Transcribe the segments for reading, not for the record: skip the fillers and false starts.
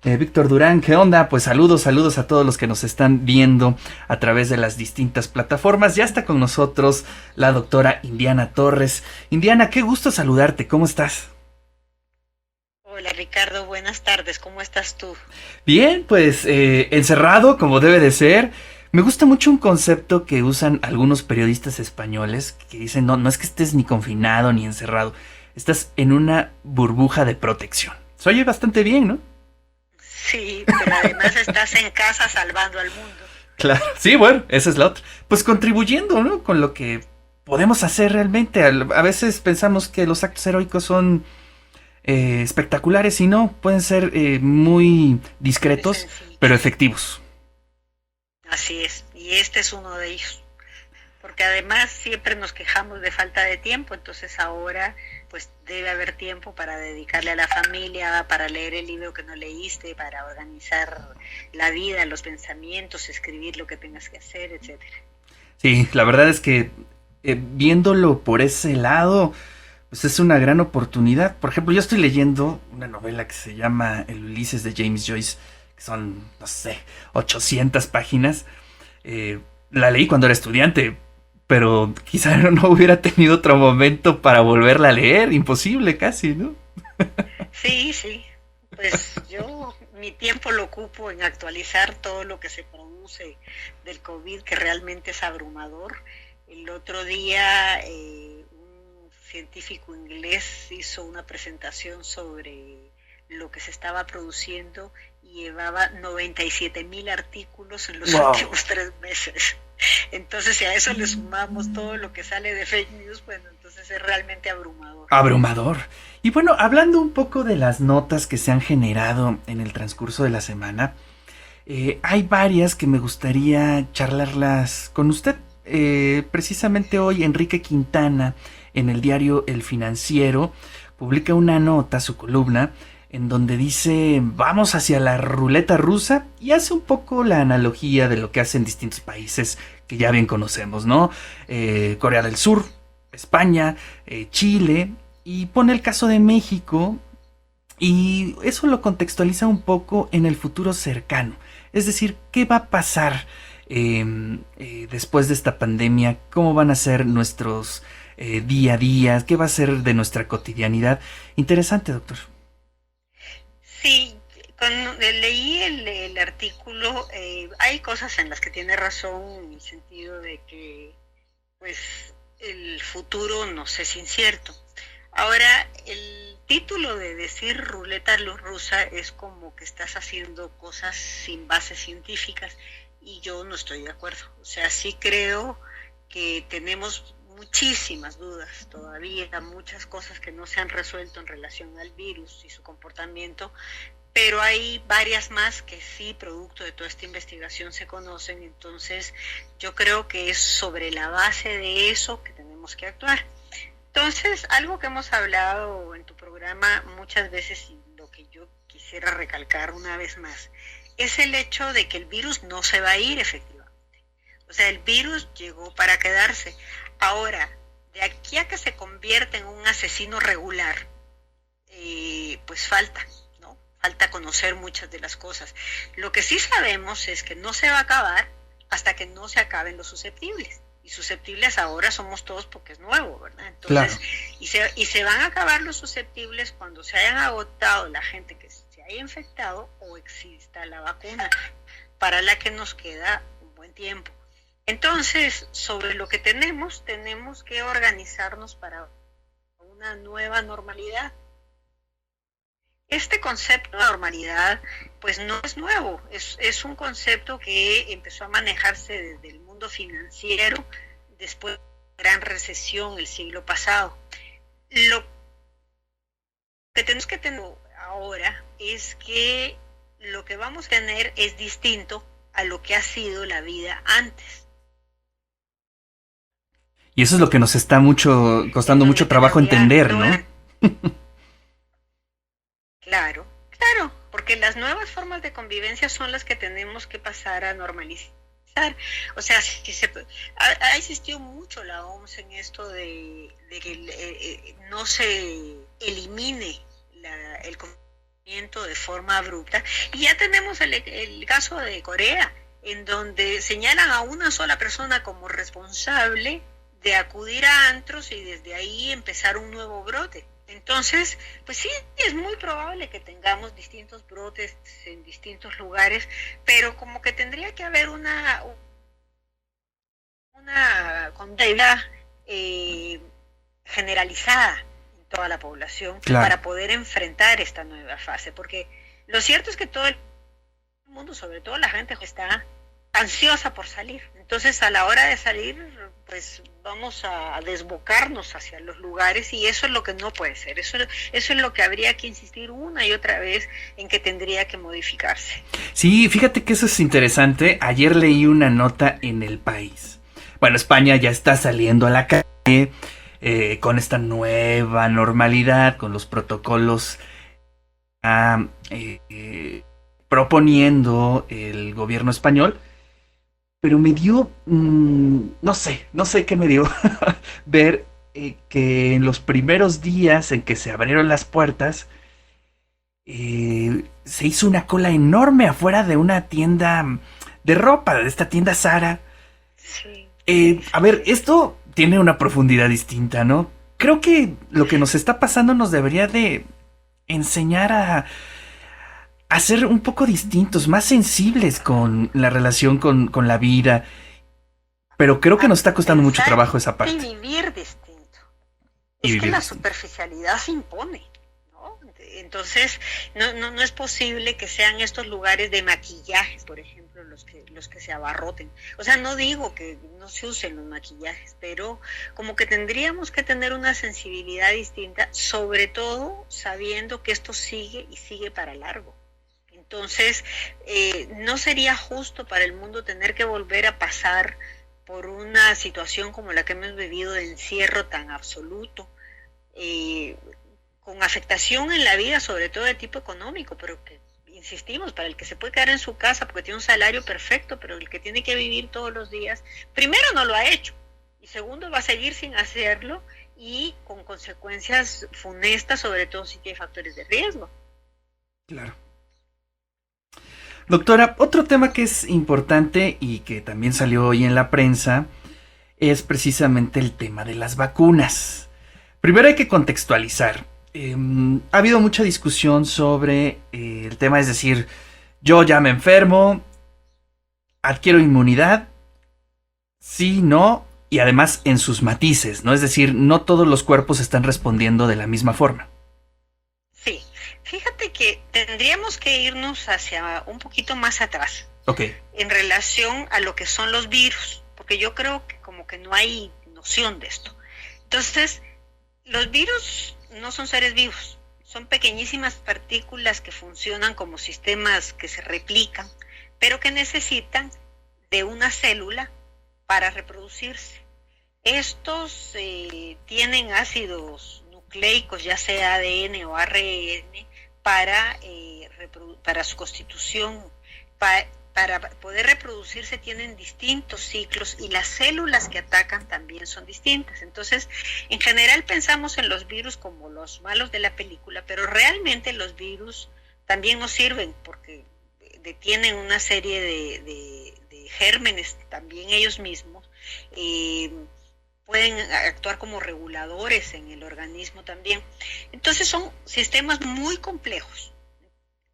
Víctor Durán, ¿qué onda? Pues saludos a todos los que nos están viendo a través de las distintas plataformas. Ya está con nosotros la doctora Indiana Torres. Indiana, qué gusto saludarte, ¿cómo estás? Hola Ricardo, buenas tardes, ¿cómo estás tú? Bien, pues encerrado como debe de ser. Me gusta mucho un concepto que usan algunos periodistas españoles que dicen, no, no es que estés ni confinado ni encerrado, estás en una burbuja de protección. Se oye bastante bien, ¿no? Sí, pero además estás en casa salvando al mundo. Claro, sí, bueno, esa es la otra. Pues contribuyendo, ¿no? Con lo que podemos hacer realmente. A veces pensamos que los actos heroicos son espectaculares y no, pueden ser muy Muy discretos, pero sencillos, efectivos. así es, y este es uno de ellos, porque además siempre nos quejamos de falta de tiempo, entonces ahora pues debe haber tiempo para dedicarle a la familia, para leer el libro que no leíste, para organizar la vida, los pensamientos, escribir lo que tengas que hacer, etcétera. Sí, la verdad es que viéndolo por ese lado, pues es una gran oportunidad. Por ejemplo, yo estoy leyendo una novela que se llama El Ulises de James Joyce, que son, no sé, 800 páginas. La leí cuando era estudiante, pero quizá no hubiera tenido otro momento para volverla a leer. Imposible casi, ¿no? Sí, sí, pues yo mi tiempo lo ocupo en actualizar todo lo que se produce del COVID, que realmente es abrumador. El otro día un científico inglés hizo una presentación sobre lo que se estaba produciendo y llevaba 97,000 artículos en los Wow. últimos 3 meses. Entonces, si a eso le sumamos todo lo que sale de fake news, bueno, entonces es realmente abrumador. Abrumador. Y bueno, hablando un poco de las notas que se han generado en el transcurso de la semana, hay varias que me gustaría charlarlas con usted. Precisamente hoy Enrique Quintana en el diario El Financiero publica una nota, su columna, en donde dice vamos hacia la ruleta rusa y hace un poco la analogía de lo que hacen distintos países que ya bien conocemos, ¿no? Corea del Sur, España, Chile, y pone el caso de México y eso lo contextualiza un poco en el futuro cercano. Es decir, ¿qué va a pasar después de esta pandemia? ¿Cómo van a ser nuestros día a día? ¿Qué va a ser de nuestra cotidianidad? Interesante, doctor. Sí, cuando leí el artículo, hay cosas en las que tiene razón, en el sentido de que, pues, el futuro nos es incierto. Ahora, el título de decir ruleta rusa es como que estás haciendo cosas sin bases científicas y yo no estoy de acuerdo. O sea, sí creo que tenemos muchísimas dudas todavía, muchas cosas que no se han resuelto en relación al virus y su comportamiento, pero hay varias más que sí, producto de toda esta investigación, se conocen. Entonces yo creo que es sobre la base de eso que tenemos que actuar. Entonces, algo que hemos hablado en tu programa muchas veces y lo que yo quisiera recalcar una vez más, es el hecho de que el virus no se va a ir efectivamente. O sea, el virus llegó para quedarse. Ahora, de aquí a que se convierta en un asesino regular, pues falta, ¿no? Falta conocer muchas de las cosas. Lo que sí sabemos es que no se va a acabar hasta que no se acaben los susceptibles. Y susceptibles ahora somos todos porque es nuevo, ¿verdad? Claro. Entonces, y se van a acabar los susceptibles cuando se hayan agotado la gente que se haya infectado o exista la vacuna, para la que nos queda un buen tiempo. Entonces, sobre lo que tenemos que organizarnos para una nueva normalidad. Este concepto de normalidad pues no es nuevo, es un concepto que empezó a manejarse desde el mundo financiero después de la gran recesión el siglo pasado. Lo que tenemos que tener ahora es que lo que vamos a tener es distinto a lo que ha sido la vida antes. Y eso es lo que nos está En costando mucho donde trabajo todavía entender, no ¿no? era claro, claro, porque las nuevas formas de convivencia son las que tenemos que pasar a normalizar. O sea, ha insistido mucho la OMS en esto de que no se elimine el COVID, de forma abrupta. Y ya tenemos el caso de Corea, en donde señalan a una sola persona como responsable de acudir a antros y desde ahí empezar un nuevo brote. Entonces, pues sí, es muy probable que tengamos distintos brotes en distintos lugares, pero como que tendría que haber una condena generalizada en toda la población, claro, para poder enfrentar esta nueva fase, porque lo cierto es que todo el mundo, sobre todo la gente, está ansiosa por salir. Entonces, a la hora de salir, pues vamos a desbocarnos hacia los lugares, y eso es lo que no puede ser. Eso es lo que habría que insistir una y otra vez en que tendría que modificarse. Sí, fíjate que eso es interesante. Ayer leí una nota en El País. Bueno, España ya está saliendo a la calle con esta nueva normalidad, con los protocolos proponiendo el gobierno español. Pero me dio, no sé qué me dio, ver que en los primeros días en que se abrieron las puertas, se hizo una cola enorme afuera de una tienda de ropa, de esta tienda Zara. Sí, A ver, esto tiene una profundidad distinta, ¿no? Creo que lo que nos está pasando nos debería de enseñar a ser un poco distintos, más sensibles con la relación con la vida. Pero creo que a nos está costando mucho pensar trabajo esa y parte. vivir distinto. Y Es que vivir la distinto. superficialidad se impone, ¿no? Entonces, no es posible que sean estos lugares de maquillajes, por ejemplo, los que se abarroten. O sea, no digo que no se usen los maquillajes, pero como que tendríamos que tener una sensibilidad distinta, sobre todo sabiendo que esto sigue y sigue para largo. Entonces, no sería justo para el mundo tener que volver a pasar por una situación como la que hemos vivido, de encierro tan absoluto, eh, con afectación en la vida, sobre todo de tipo económico, pero que, insistimos, para el que se puede quedar en su casa porque tiene un salario perfecto, pero el que tiene que vivir todos los días, primero no lo ha hecho, y segundo va a seguir sin hacerlo, y con consecuencias funestas, sobre todo si tiene factores de riesgo. Claro. Doctora, otro tema que es importante y que también salió hoy en la prensa es precisamente el tema de las vacunas. Primero hay que contextualizar. Ha habido mucha discusión sobre el tema, es decir, yo ya me enfermo, adquiero inmunidad, sí, no, y además en sus matices, ¿no? Es decir, no todos los cuerpos están respondiendo de la misma forma. Sí, fíjate que tendríamos que irnos hacia un poquito más atrás Ok, en relación a lo que son los virus, porque yo creo que como que no hay noción de esto. Entonces, los virus no son seres vivos, son pequeñísimas partículas que funcionan como sistemas que se replican, pero que necesitan de una célula para reproducirse. Estos tienen ácidos nucleicos, ya sea ADN o ARN, para su constitución. Para poder reproducirse tienen distintos ciclos, y las células que atacan también son distintas. Entonces, en general pensamos en los virus como los malos de la película, pero realmente los virus también nos sirven, porque detienen una serie de gérmenes también ellos mismos. eh, Pueden actuar como reguladores en el organismo también. Entonces son sistemas muy complejos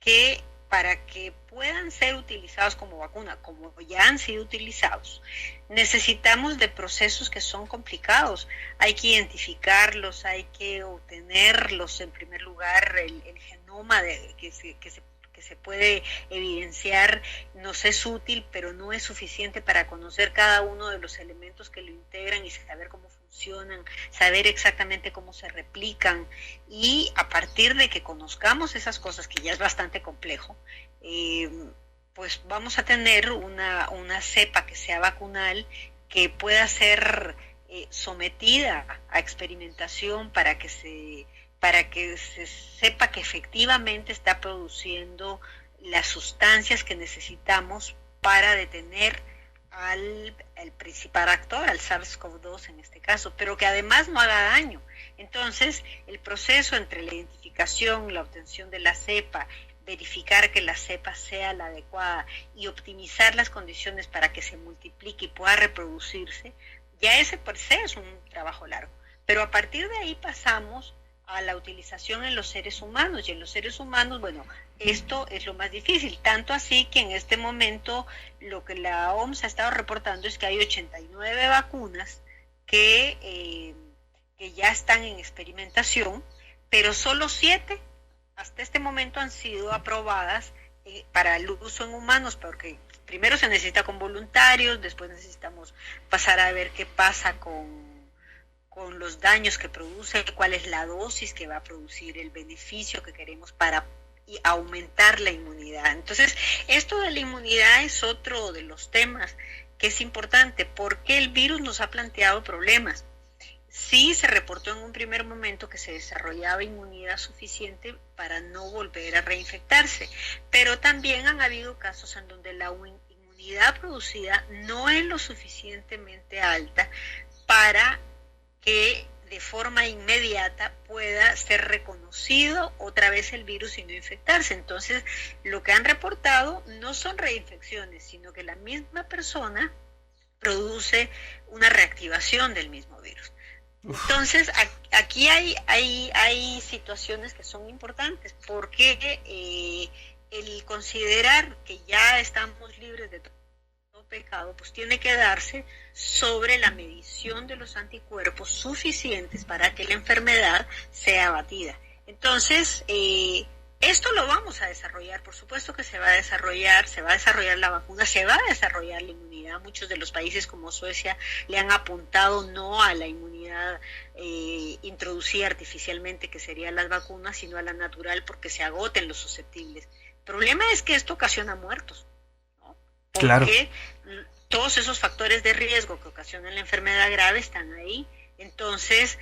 que, para que puedan ser utilizados como vacuna, como ya han sido utilizados, necesitamos de procesos que son complicados. Hay que identificarlos, hay que obtenerlos, en primer lugar, el genoma que se puede evidenciar. Nos es útil, pero no es suficiente para conocer cada uno de los elementos que lo integran y saber cómo funcionan, saber exactamente cómo se replican, y a partir de que conozcamos esas cosas, que ya es bastante complejo, pues vamos a tener una cepa que sea vacunal, que pueda ser sometida a experimentación para que se sepa que efectivamente está produciendo las sustancias que necesitamos para detener al principal actor, al SARS-CoV-2 en este caso, pero que además no haga daño. Entonces, el proceso entre la identificación, la obtención de la cepa, verificar que la cepa sea la adecuada y optimizar las condiciones para que se multiplique y pueda reproducirse, ya ese per se es un trabajo largo. Pero a partir de ahí pasamos a la utilización en los seres humanos, y en los seres humanos, bueno, esto es lo más difícil, tanto así que en este momento lo que la OMS ha estado reportando es que hay 89 vacunas que ya están en experimentación, pero solo 7 hasta este momento han sido aprobadas para el uso en humanos, porque primero se necesita con voluntarios, después necesitamos pasar a ver qué pasa con los daños que produce, cuál es la dosis que va a producir, el beneficio que queremos para aumentar la inmunidad. Entonces, esto de la inmunidad es otro de los temas que es importante, porque el virus nos ha planteado problemas. Sí se reportó en un primer momento que se desarrollaba inmunidad suficiente para no volver a reinfectarse, pero también han habido casos en donde la inmunidad producida no es lo suficientemente alta para que de forma inmediata pueda ser reconocido otra vez el virus y no infectarse. Entonces, lo que han reportado no son reinfecciones, sino que la misma persona produce una reactivación del mismo virus. Entonces, aquí hay situaciones que son importantes, porque el considerar que ya estamos libres de todo pecado, pues tiene que darse sobre la medición de los anticuerpos suficientes para que la enfermedad sea abatida. Entonces, esto lo vamos a desarrollar, por supuesto que se va a desarrollar la vacuna, se va a desarrollar la inmunidad. Muchos de los países como Suecia le han apuntado no a la inmunidad introducida artificialmente, que serían las vacunas, sino a la natural, porque se agoten los susceptibles. El problema es que esto ocasiona muertos, ¿no? Porque Claro. todos esos factores de riesgo que ocasionan la enfermedad grave están ahí. Entonces,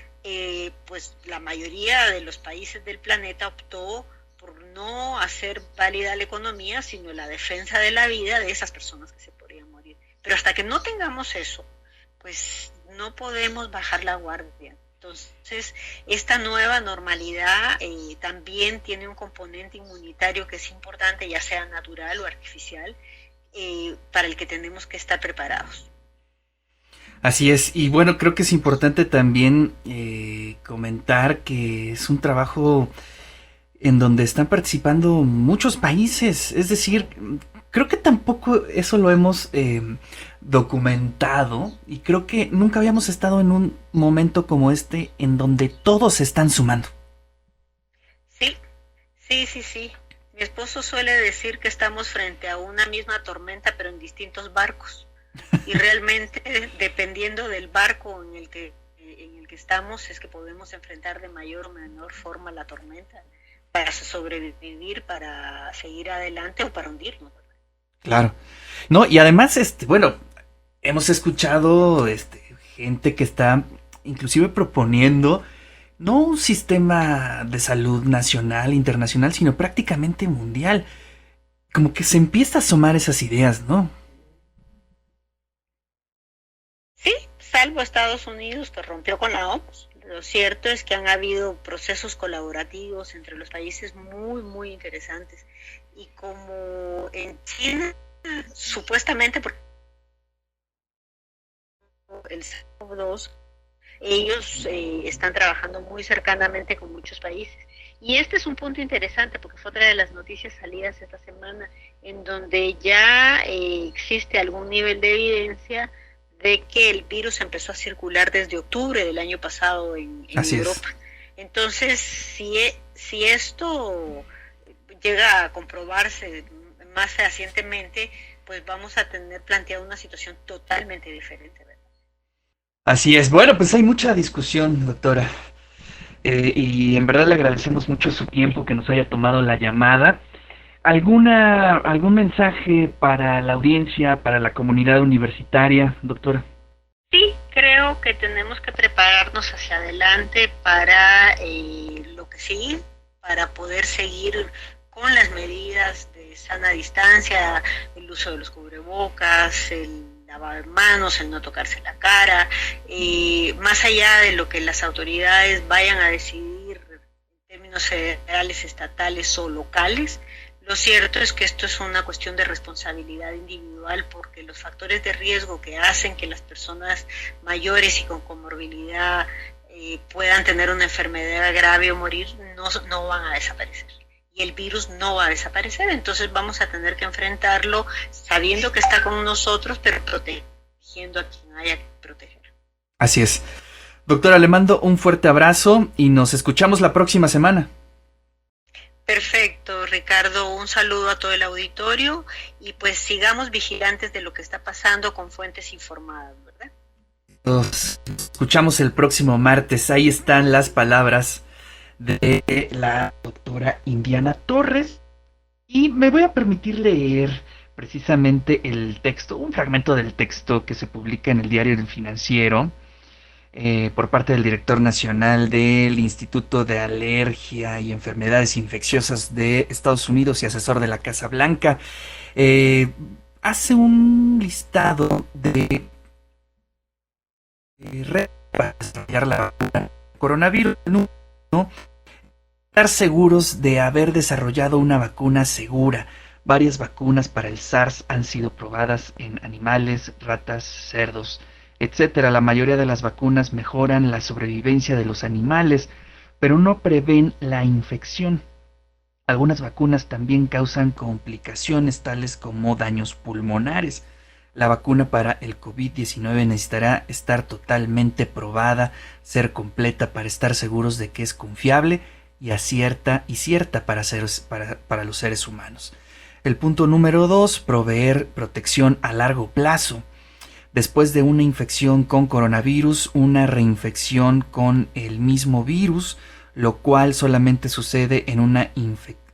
pues la mayoría de los países del planeta optó por no hacer válida la economía, sino la defensa de la vida de esas personas que se podrían morir. Pero hasta que no tengamos eso, pues no podemos bajar la guardia. Entonces, esta nueva normalidad también tiene un componente inmunitario que es importante, ya sea natural o artificial, para el que tenemos que estar preparados. Así es, y bueno, creo que es importante también comentar que es un trabajo en donde están participando muchos países, es decir, creo que tampoco eso lo hemos documentado, y creo que nunca habíamos estado en un momento como este en donde todos se están sumando. Sí, sí. Mi esposo suele decir que estamos frente a una misma tormenta, pero en distintos barcos. Y realmente, dependiendo del barco en el que estamos, es que podemos enfrentar de mayor o menor forma la tormenta para sobrevivir, para seguir adelante o para hundirnos. Claro. No, y además, bueno, hemos escuchado gente que está inclusive proponiendo no un sistema de salud nacional, internacional, sino prácticamente mundial. Como que se empieza a asomar esas ideas, ¿no? Sí, salvo Estados Unidos, que rompió con la OMS. Lo cierto es que han habido procesos colaborativos entre los países muy, muy interesantes. Y como en China, supuestamente, porque el SARS-CoV-2, ellos están trabajando muy cercanamente con muchos países. Y este es un punto interesante, porque fue otra de las noticias salidas esta semana, en donde ya existe algún nivel de evidencia de que el virus empezó a circular desde octubre del año pasado en Europa. Entonces, si esto llega a comprobarse más fehacientemente, pues vamos a tener planteada una situación totalmente diferente, ¿verdad? Así es. Bueno, pues hay mucha discusión, doctora. Y en verdad le agradecemos mucho su tiempo que nos haya tomado la llamada. ¿Algún mensaje para la audiencia, para la comunidad universitaria, doctora? Sí, creo que tenemos que prepararnos hacia adelante para lo que sigue, para poder seguir con las medidas de sana distancia, el uso de los cubrebocas, lavado de manos, el no tocarse la cara, más allá de lo que las autoridades vayan a decidir en términos federales, estatales o locales. Lo cierto es que esto es una cuestión de responsabilidad individual, porque los factores de riesgo que hacen que las personas mayores y con comorbilidad puedan tener una enfermedad grave o morir no van a desaparecer. Y el virus no va a desaparecer, entonces vamos a tener que enfrentarlo sabiendo que está con nosotros, pero protegiendo a quien haya que proteger. Así es. Doctora, le mando un fuerte abrazo y nos escuchamos la próxima semana. Perfecto, Ricardo, un saludo a todo el auditorio y pues sigamos vigilantes de lo que está pasando con fuentes informadas, ¿verdad? Nos escuchamos el próximo martes. Ahí están las palabras de la doctora Indiana Torres. Y me voy a permitir leer precisamente el texto, un fragmento del texto que se publica en el Diario del Financiero por parte del director nacional del Instituto de Alergia y Enfermedades Infecciosas de Estados Unidos y asesor de la Casa Blanca. Hace un listado de para desarrollar la vacuna coronavirus, ¿no? Estar seguros de haber desarrollado una vacuna segura. Varias vacunas para el SARS han sido probadas en animales, ratas, cerdos, etcétera. La mayoría de las vacunas mejoran la sobrevivencia de los animales, pero no prevén la infección. Algunas vacunas también causan complicaciones tales como daños pulmonares. La vacuna para el COVID-19 necesitará estar totalmente probada, ser completa para estar seguros de que es confiable y cierta para los seres humanos. El punto número 2, proveer protección a largo plazo. Después de una infección con coronavirus, una reinfección con el mismo virus, lo cual solamente sucede en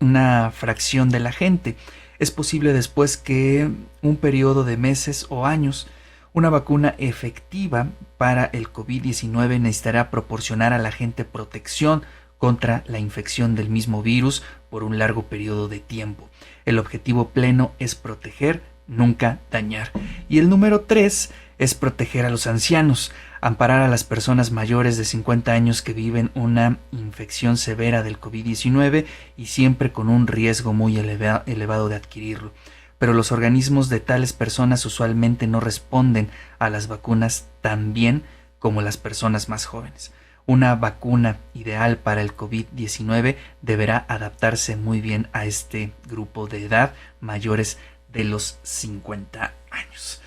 una fracción de la gente. Es posible después que un periodo de meses o años. Una vacuna efectiva para el COVID-19 necesitará proporcionar a la gente protección contra la infección del mismo virus por un largo periodo de tiempo. El objetivo pleno es proteger, nunca dañar. Y el número 3 es proteger a los ancianos, amparar a las personas mayores de 50 años que viven una infección severa del COVID-19 y siempre con un riesgo muy elevado de adquirirlo. Pero los organismos de tales personas usualmente no responden a las vacunas tan bien como las personas más jóvenes. Una vacuna ideal para el COVID-19 deberá adaptarse muy bien a este grupo de edad mayores de los 50 años.